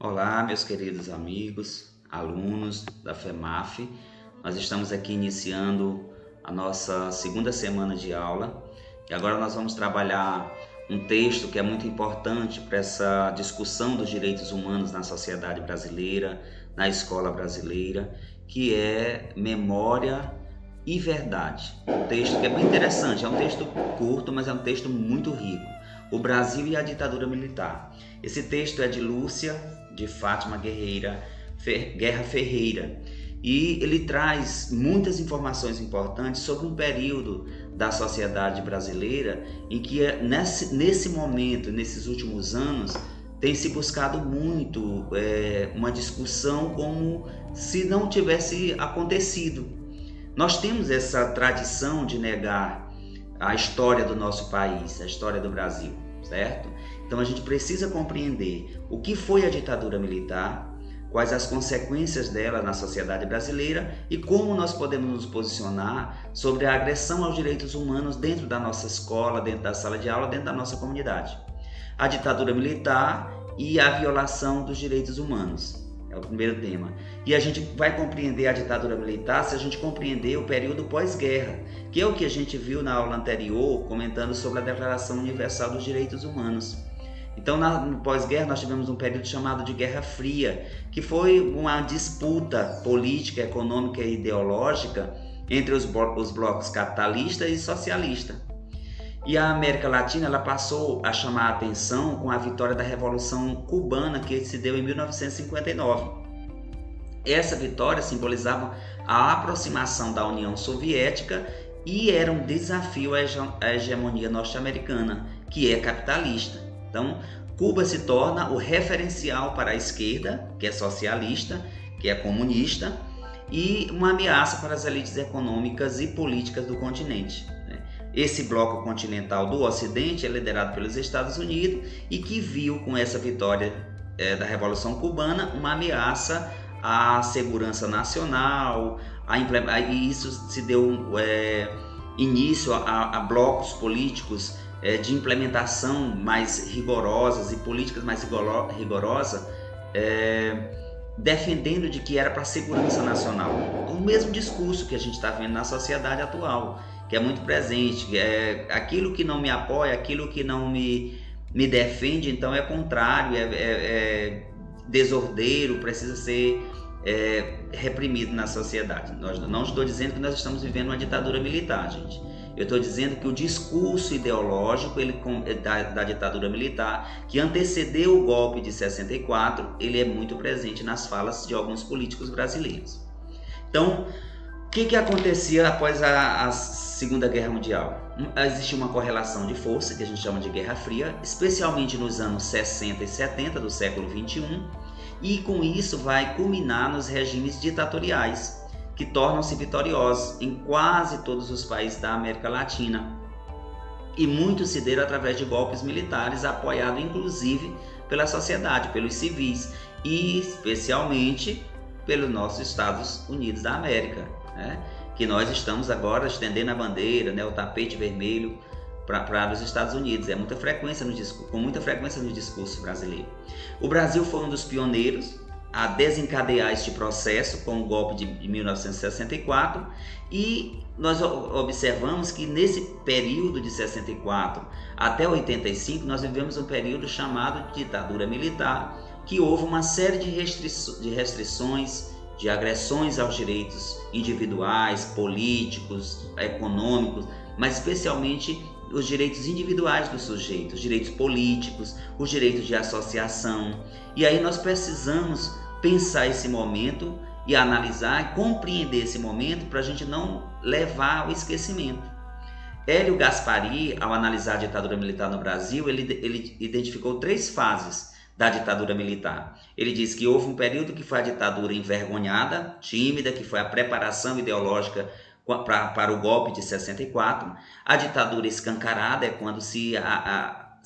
Olá, meus queridos amigos, alunos da FEMAF. Nós estamos aqui iniciando a nossa segunda semana de aula e agora nós vamos trabalhar um texto que é muito importante para essa discussão dos direitos humanos na sociedade brasileira, na escola brasileira, que é Memória e Verdade. Um texto que é bem interessante, é um texto curto, mas é um texto muito rico. O Brasil e a ditadura militar. Esse texto é de Lúcia de Fátima Guerra Ferreira, e ele traz muitas informações importantes sobre um período da sociedade brasileira em que nesse momento, nesses últimos anos, tem se buscado muito uma discussão como se não tivesse acontecido. Nós temos essa tradição de negar a história do nosso país, a história do Brasil, certo? Então a gente precisa compreender o que foi a ditadura militar, quais as consequências dela na sociedade brasileira e como nós podemos nos posicionar sobre a agressão aos direitos humanos dentro da nossa escola, dentro da sala de aula, dentro da nossa comunidade. A ditadura militar e a violação dos direitos humanos. É o primeiro tema. E a gente vai compreender a ditadura militar se a gente compreender o período pós-guerra, que é o que a gente viu na aula anterior, comentando sobre a Declaração Universal dos Direitos Humanos. Então, no pós-guerra, nós tivemos um período chamado de Guerra Fria, que foi uma disputa política, econômica e ideológica entre os blocos capitalista e socialista. E a América Latina ela passou a chamar a atenção com a vitória da Revolução Cubana, que se deu em 1959. Essa vitória simbolizava a aproximação da União Soviética e era um desafio à hegemonia norte-americana, que é capitalista. Então, Cuba se torna o referencial para a esquerda, que é socialista, que é comunista, e uma ameaça para as elites econômicas e políticas do continente. Esse bloco continental do Ocidente é liderado pelos Estados Unidos e que viu com essa vitória da Revolução Cubana uma ameaça à segurança nacional, e isso se deu início a blocos políticos de implementação mais rigorosas e políticas mais rigorosas, defendendo de que era para a segurança nacional. O mesmo discurso que a gente está vendo na sociedade atual, que é muito presente, que é aquilo que não me apoia, aquilo que não me defende, então é contrário, é desordeiro, precisa ser reprimido na sociedade. Não estou dizendo que nós estamos vivendo uma ditadura militar, gente. Eu estou dizendo que o discurso ideológico da ditadura militar, que antecedeu o golpe de 64, ele é muito presente nas falas de alguns políticos brasileiros. Então, o que acontecia após a Segunda Guerra Mundial? Existia uma correlação de força, que a gente chama de Guerra Fria, especialmente nos anos 60 e 70 do século 21, e com isso vai culminar nos regimes ditatoriais, que tornam-se vitoriosos em quase todos os países da América Latina. E muitos se deram através de golpes militares, apoiados inclusive pela sociedade, pelos civis, e especialmente pelos nossos Estados Unidos da América, que nós estamos agora estendendo a bandeira, o tapete vermelho para os Estados Unidos. Com muita frequência no discurso brasileiro. O Brasil foi um dos pioneiros a desencadear este processo com o golpe de 1964, e nós observamos que nesse período de 64 até 85 nós vivemos um período chamado de ditadura militar, que houve uma série de restrições, de agressões aos direitos individuais, políticos, econômicos, mas especialmente os direitos individuais do sujeito, os direitos políticos, os direitos de associação. E aí nós precisamos pensar esse momento e analisar e compreender esse momento para a gente não levar ao esquecimento. Hélio Gaspari, ao analisar a ditadura militar no Brasil, ele identificou 3 fases da ditadura militar. Ele diz que houve um período que foi a ditadura envergonhada, tímida, que foi a preparação ideológica para o golpe de 64. A ditadura escancarada é quando se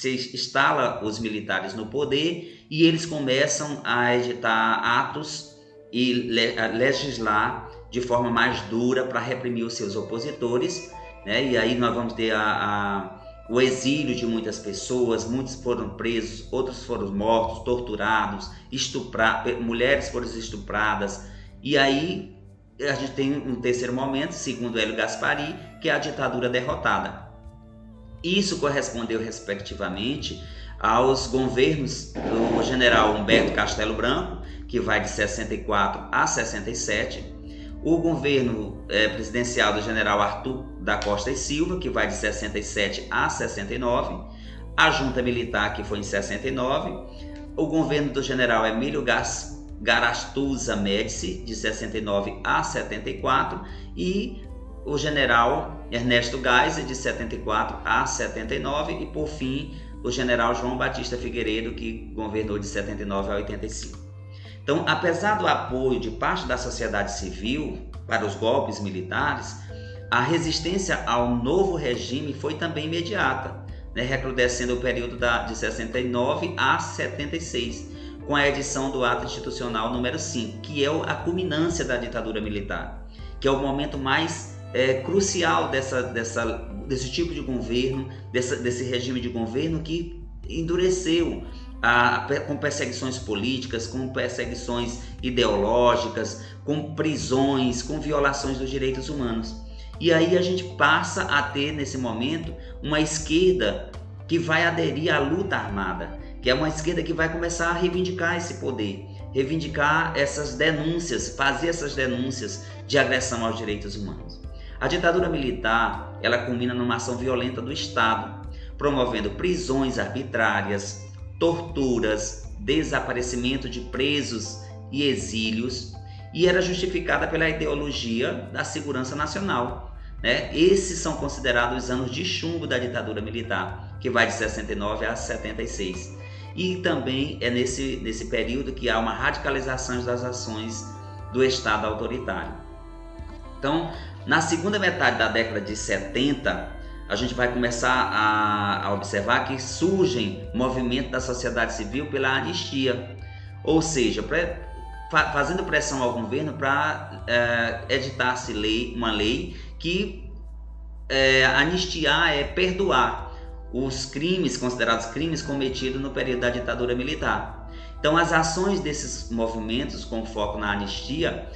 instala os militares no poder e eles começam a editar atos e legislar de forma mais dura para reprimir os seus opositores, E aí nós vamos ter o exílio de muitas pessoas, muitos foram presos, outros foram mortos, torturados, mulheres foram estupradas. E aí a gente tem um terceiro momento, segundo Hélio Gaspari, que é a ditadura derrotada. Isso correspondeu respectivamente aos governos do general Humberto Castelo Branco, que vai de 64 a 67, o governo presidencial do general Arthur da Costa e Silva, que vai de 67 a 69, a junta militar, que foi em 69, o governo do general Emílio Garastuza Médici, de 69 a 74, e o general Ernesto Geisel, de 74 a 79, e por fim o general João Batista Figueiredo, que governou de 79 a 85. Então, apesar do apoio de parte da sociedade civil para os golpes militares, a resistência ao novo regime foi também imediata, recrudescendo o período de 69 a 76, com a edição do Ato Institucional número 5, que é a culminância da ditadura militar, que é o momento mais crucial desse tipo de governo, desse regime de governo que endureceu com perseguições políticas, com perseguições ideológicas, com prisões, com violações dos direitos humanos. E aí a gente passa a ter, nesse momento, uma esquerda que vai aderir à luta armada, que é uma esquerda que vai começar a reivindicar esse poder, reivindicar essas denúncias, fazer essas denúncias de agressão aos direitos humanos. A ditadura militar, ela culmina numa ação violenta do Estado, promovendo prisões arbitrárias, torturas, desaparecimento de presos e exílios, e era justificada pela ideologia da segurança nacional. Esses são considerados os anos de chumbo da ditadura militar, que vai de 69 a 76. E também é nesse período que há uma radicalização das ações do Estado autoritário. Então, na segunda metade da década de 70, a gente vai começar a observar que surgem movimentos da sociedade civil pela anistia, ou seja, fazendo pressão ao governo para editar-se uma lei que anistiar é perdoar os crimes, considerados crimes cometidos no período da ditadura militar. Então, as ações desses movimentos com foco na anistia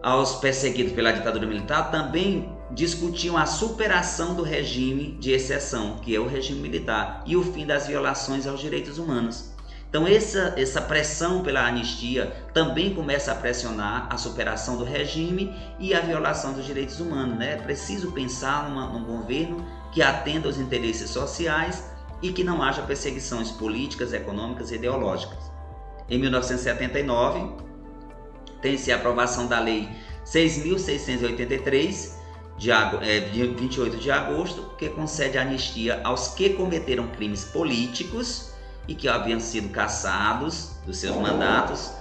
aos perseguidos pela ditadura militar também discutiam a superação do regime de exceção, que é o regime militar, e o fim das violações aos direitos humanos. Então essa pressão pela anistia também começa a pressionar a superação do regime e a violação dos direitos humanos. É preciso pensar num governo que atenda aos interesses sociais e que não haja perseguições políticas, econômicas e ideológicas. Em 1979, tem-se a aprovação da Lei 6.683, de 28 de agosto, que concede anistia aos que cometeram crimes políticos e que haviam sido cassados dos seus mandatos,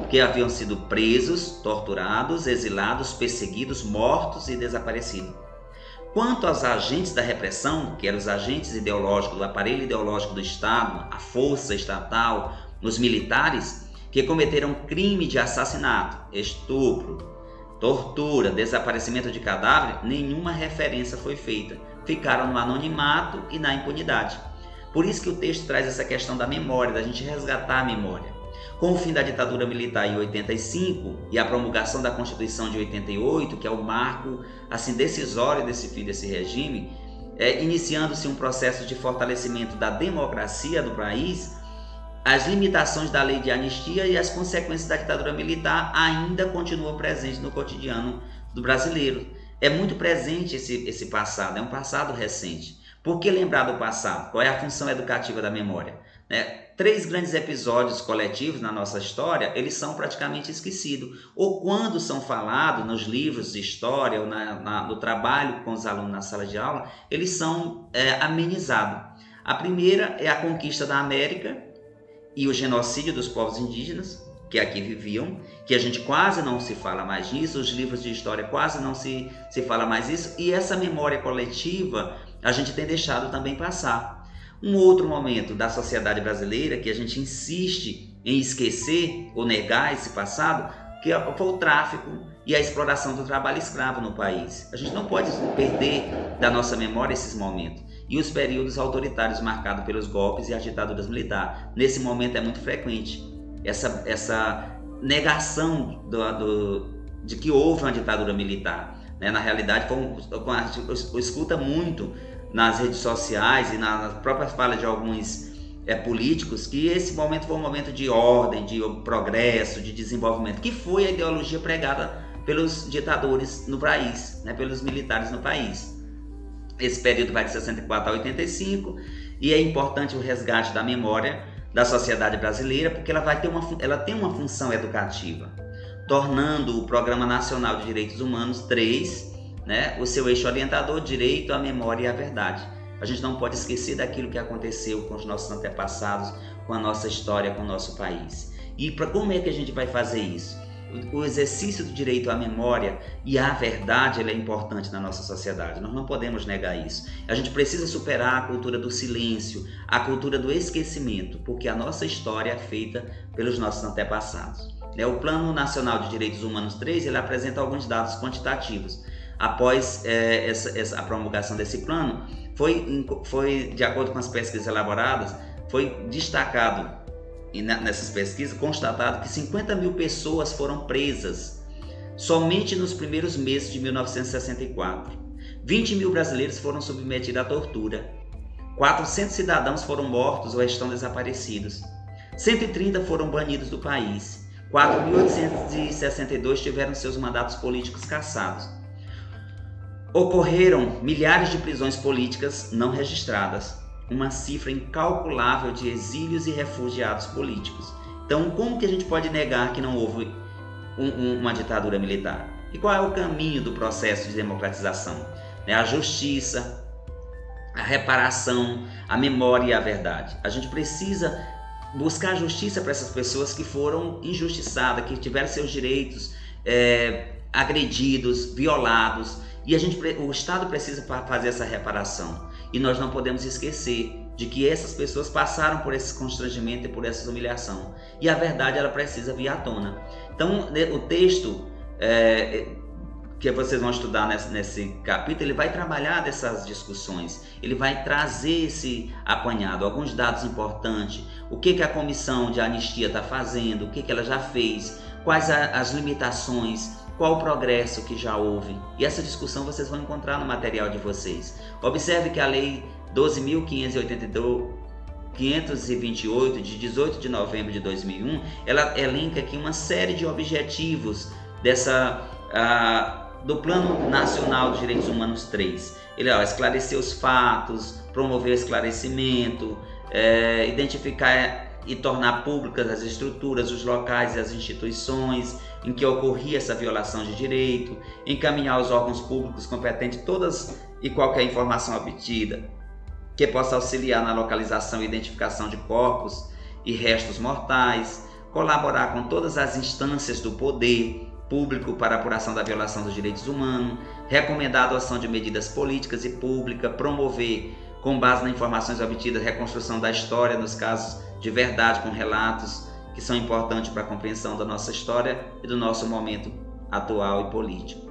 que haviam sido presos, torturados, exilados, perseguidos, mortos e desaparecidos. Quanto aos agentes da repressão, que eram os agentes ideológicos, do aparelho ideológico do Estado, a força estatal, os militares, que cometeram crime de assassinato, estupro, tortura, desaparecimento de cadáver, nenhuma referência foi feita. Ficaram no anonimato e na impunidade. Por isso que o texto traz essa questão da memória, da gente resgatar a memória. Com o fim da ditadura militar em 85 e a promulgação da Constituição de 88, que é o marco decisório desse fim desse regime, iniciando-se um processo de fortalecimento da democracia do país, as limitações da lei de anistia e as consequências da ditadura militar ainda continuam presentes no cotidiano do brasileiro. É muito presente esse passado, é um passado recente. Por que lembrar do passado? Qual é a função educativa da memória? 3 grandes episódios coletivos na nossa história, eles são praticamente esquecidos. Ou quando são falados nos livros de história ou no trabalho com os alunos na sala de aula, eles são amenizados. A primeira é a conquista da América e o genocídio dos povos indígenas que aqui viviam, que a gente quase não se fala mais disso, os livros de história quase não se fala mais isso, e essa memória coletiva a gente tem deixado também passar. Um outro momento da sociedade brasileira que a gente insiste em esquecer ou negar esse passado, que foi o tráfico e a exploração do trabalho escravo no país. A gente não pode perder da nossa memória esses momentos. e os períodos autoritários marcados pelos golpes e as ditaduras militares. Nesse momento é muito frequente essa negação de que houve uma ditadura militar. Na realidade, escuta muito nas redes sociais e nas próprias falas de alguns políticos que esse momento foi um momento de ordem, de progresso, de desenvolvimento, que foi a ideologia pregada pelos ditadores no país, pelos militares no país. Esse período vai de 64 a 85 e é importante o resgate da memória da sociedade brasileira, porque ela tem uma função educativa, tornando o Programa Nacional de Direitos Humanos 3, o seu eixo orientador, direito, à memória e à verdade. A gente não pode esquecer daquilo que aconteceu com os nossos antepassados, com a nossa história, com o nosso país. E como é que a gente vai fazer isso? O exercício do direito à memória e à verdade ele é importante na nossa sociedade, nós não podemos negar isso. A gente precisa superar a cultura do silêncio, a cultura do esquecimento, porque a nossa história é feita pelos nossos antepassados. O Plano Nacional de Direitos Humanos 3 ele apresenta alguns dados quantitativos. Após a promulgação desse plano, foi, de acordo com as pesquisas elaboradas, foi destacado nessas pesquisas, constatado que 50 mil pessoas foram presas somente nos primeiros meses de 1964. 20 mil brasileiros foram submetidos à tortura. 400 cidadãos foram mortos ou estão desaparecidos. 130 foram banidos do país. 4.862 tiveram seus mandatos políticos cassados. Ocorreram milhares de prisões políticas não registradas, uma cifra incalculável de exílios e refugiados políticos. Então, como que a gente pode negar que não houve uma ditadura militar? E qual é o caminho do processo de democratização? A justiça, a reparação, a memória e a verdade. A gente precisa buscar justiça para essas pessoas que foram injustiçadas, que tiveram seus direitos agredidos, violados. E o Estado precisa fazer essa reparação. E nós não podemos esquecer de que essas pessoas passaram por esse constrangimento e por essa humilhação. E a verdade ela precisa vir à tona. Então, o texto que vocês vão estudar nesse capítulo, ele vai trabalhar dessas discussões. Ele vai trazer esse apanhado, alguns dados importantes. O que a Comissão de Anistia está fazendo, o que ela já fez, quais as limitações, qual o progresso que já houve. E essa discussão vocês vão encontrar no material de vocês. Observe que a Lei 12.528, de 18 de novembro de 2001, ela elenca aqui uma série de objetivos do Plano Nacional de Direitos Humanos 3. Ele esclarecer os fatos, promover o esclarecimento, identificar e tornar públicas as estruturas, os locais e as instituições em que ocorria essa violação de direito, encaminhar aos órgãos públicos competentes todas e qualquer informação obtida que possa auxiliar na localização e identificação de corpos e restos mortais, colaborar com todas as instâncias do poder público para a apuração da violação dos direitos humanos, recomendar a adoção de medidas políticas e públicas, promover, com base nas informações obtidas, a reconstrução da história nos casos de verdade, com relatos que são importantes para a compreensão da nossa história e do nosso momento atual e político.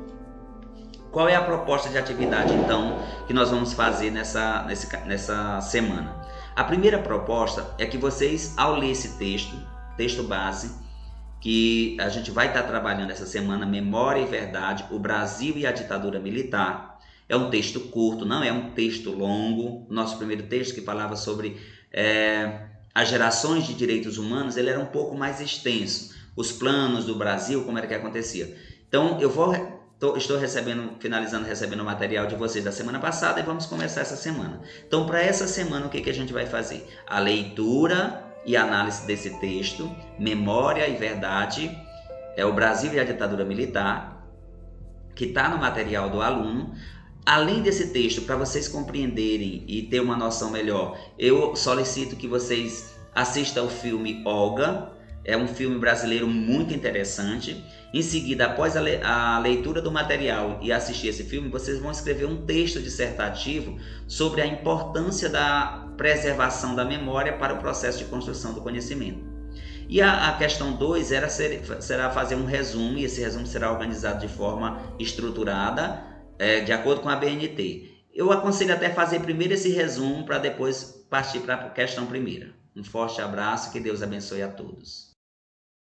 Qual é a proposta de atividade, então, que nós vamos fazer nessa semana? A primeira proposta é que vocês, ao ler esse texto base, que a gente vai estar trabalhando essa semana, Memória e Verdade, o Brasil e a Ditadura Militar. É um texto curto, não é um texto longo. O nosso primeiro texto, que falava sobre as gerações de direitos humanos, ele era um pouco mais extenso. Os planos do Brasil, como era que acontecia. Então, estou finalizando recebendo o material de vocês da semana passada e vamos começar essa semana. Então, para essa semana, o que a gente vai fazer? A leitura e análise desse texto, Memória e Verdade, o Brasil e a Ditadura Militar, que está no material do aluno. Além desse texto, para vocês compreenderem e ter uma noção melhor, eu solicito que vocês assistam o filme Olga. É um filme brasileiro muito interessante. Em seguida, após a leitura do material e assistir esse filme, vocês vão escrever um texto dissertativo sobre a importância da preservação da memória para o processo de construção do conhecimento. E a questão 2 será fazer um resumo, e esse resumo será organizado de forma estruturada, de acordo com a BNT. Eu aconselho até fazer primeiro esse resumo para depois partir para a questão primeira. Um forte abraço, que Deus abençoe a todos.